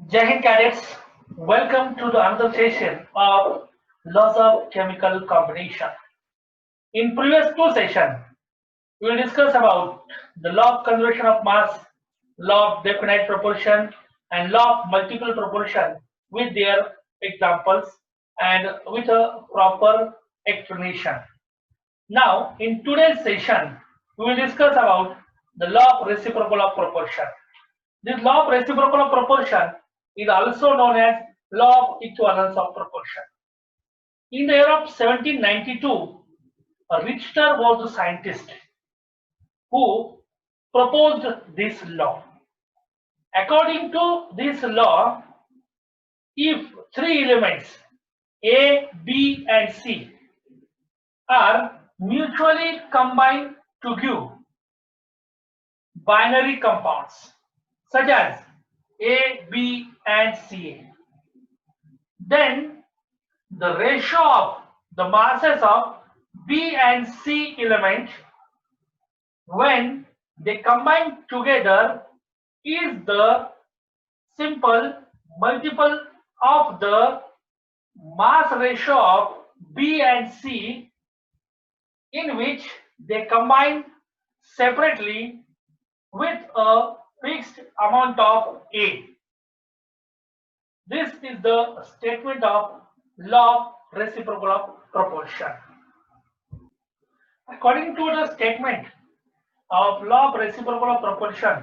Jai Hind cadets, welcome to the another session of laws of chemical combination. In previous two sessions, we will discuss about the law of conservation of mass, law of definite proportion, and law of multiple proportion with their examples and with a proper explanation. Now, in today's session, we will discuss about the law of reciprocal of proportion. This law of reciprocal of proportion is also known as law of equivalence of proportion. In the year of 1792, Richter was the scientist who proposed this law. According to this law, if three elements A, B, and C are mutually combined to give binary compounds such as A, B, and Ca, then the ratio of the masses of B and C element when they combine together is the simple multiple of the mass ratio of B and C in which they combine separately with a fixed amount of A. This is the statement of law of reciprocal of proportion. According to the statement of law of reciprocal of proportion,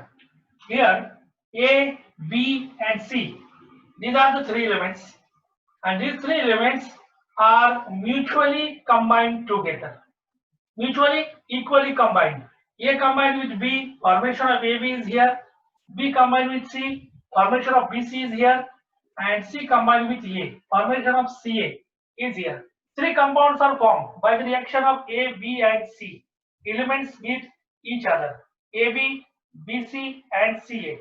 here A, B, and C, these are the three elements, and these three elements are mutually combined together, mutually equally combined. A combined with B, formation of AB is here. B combined with C, formation of BC is here, and C combined with A, formation of Ca is here. Three compounds are formed by the reaction of A, B, and C. Elements meet each other, AB, BC, and Ca.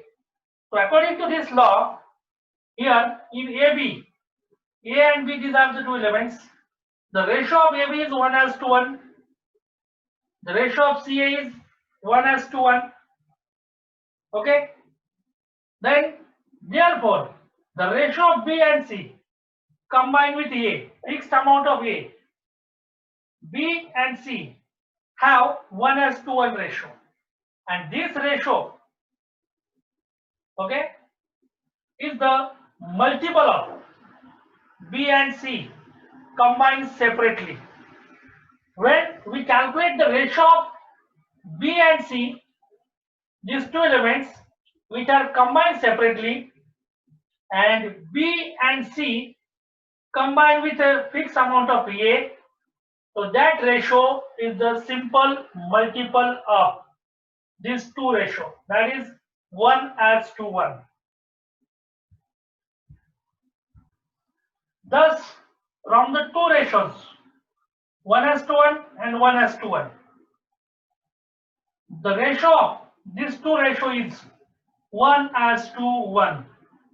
So according to this law, here in AB, A and B, these are the two elements. The ratio of AB is 1:1. The ratio of Ca is 1:1. Okay. Then, therefore, the ratio of B and C combined with A, fixed amount of A, B and C have 1:1 ratio, and this ratio, okay, is the multiple of B and C combined separately. When we calculate the ratio of B and C, these two elements which are combined separately, and B and C combined with a fixed amount of A, so that ratio is the simple multiple of these two ratio, that is 1:1. Thus, from the two ratios 1:1 and 1:1, the ratio of these two ratio is 1:1.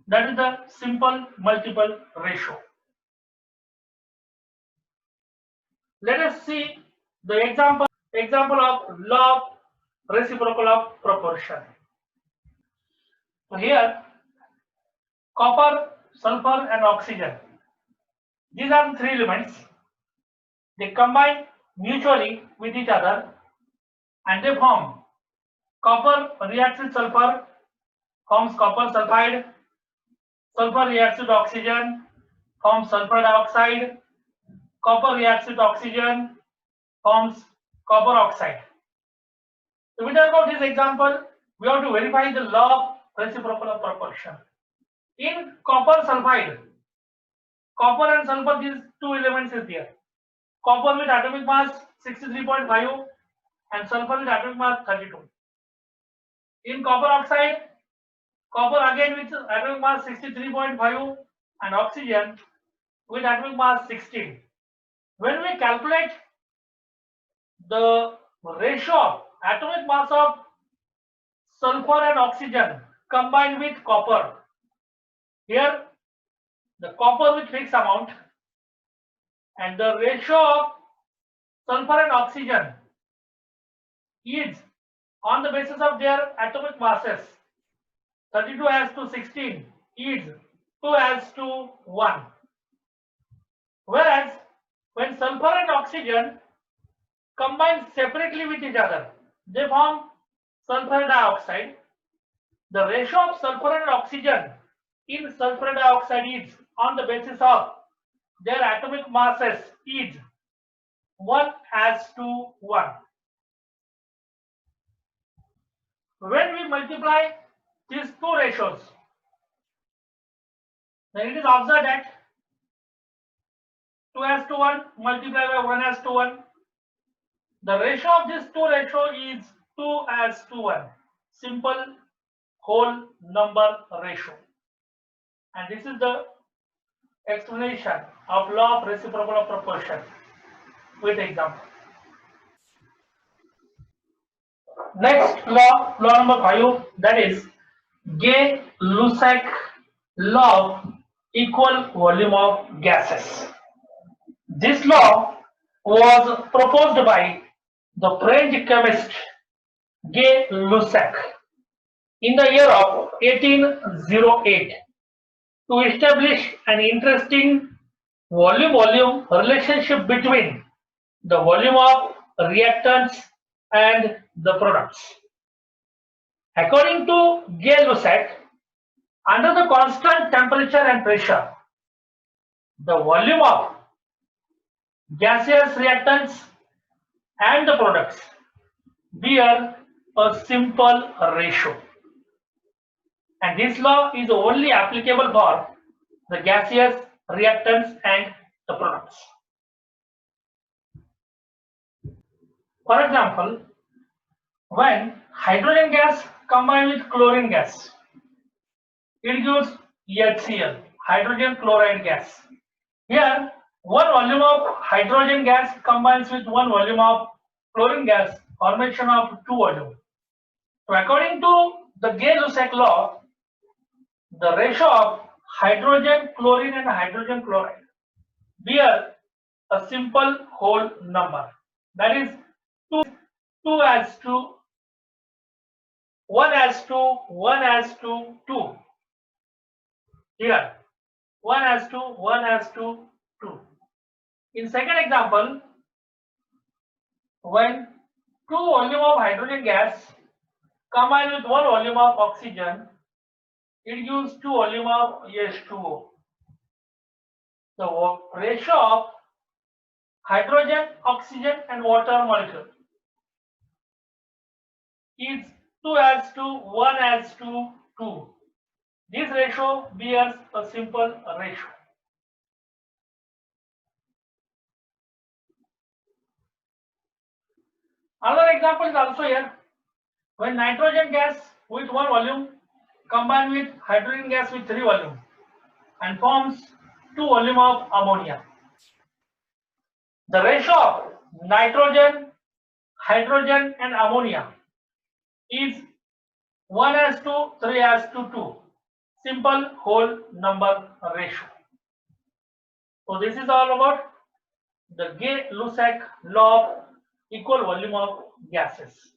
That is the simple multiple ratio. Let us see the example of law of reciprocal of proportion. So here, copper, sulfur, and oxygen. These are the three elements. They combine mutually with each other and they form copper reacts with sulfur, forms copper sulfide. Sulfur reacts with oxygen, forms sulfur dioxide. Copper reacts with oxygen, forms copper oxide. So we talk about this example, we have to verify the law of reciprocal of proportion. In copper sulfide, copper and sulfur, these two elements is there. Copper with atomic mass 63.5 and sulfur with atomic mass 32. In copper oxide, copper again with atomic mass 63.5 and oxygen with atomic mass 16. When we calculate the ratio of atomic mass of sulfur and oxygen combined with copper, here the copper with fixed amount and the ratio of sulfur and oxygen is on the basis of their atomic masses 32:16. is 2:1. Whereas when sulfur and oxygen combine separately with each other, they form sulfur dioxide. The ratio of sulfur and oxygen in sulfur dioxide is on the basis of their atomic masses is 1:1. When we multiply these two ratios, then it is observed that 2:1 multiplied by 1:1. The ratio of these two ratio is 2:1. Simple whole number ratio. And this is the explanation of law of reciprocal of proportion with example. Next law number 5, that is Gay-Lussac law of equal volume of gases. This law was proposed by the French chemist Gay-Lussac in the year of 1808 to establish an interesting volume-volume relationship between the volume of reactants and the products. According to Gay-Lussac, under the constant temperature and pressure, the volume of gaseous reactants and the products bear a simple ratio. And this law is only applicable for the gaseous reactants and the products. For example, when hydrogen gas combined with chlorine gas, it gives HCl, hydrogen chloride gas. Here, one volume of hydrogen gas combines with one volume of chlorine gas, formation of two volumes. So, according to the Gay-Lussac law, the ratio of hydrogen chlorine and hydrogen chloride bear a simple whole number, that is 2:1:2. Here 1:1:2. In second example, when two volume of hydrogen gas combine with one volume of oxygen, it gives two volume of H2O. The ratio of hydrogen, oxygen and water molecule is 2:1:2. This ratio bears a simple ratio. Another example is also here. When nitrogen gas with one volume combine with hydrogen gas with three volume and forms two volume of ammonia. The ratio of nitrogen, hydrogen and ammonia is 1:2, 3:2. Simple whole number ratio. So this is all about the Gay-Lussac law of equal volume of gases.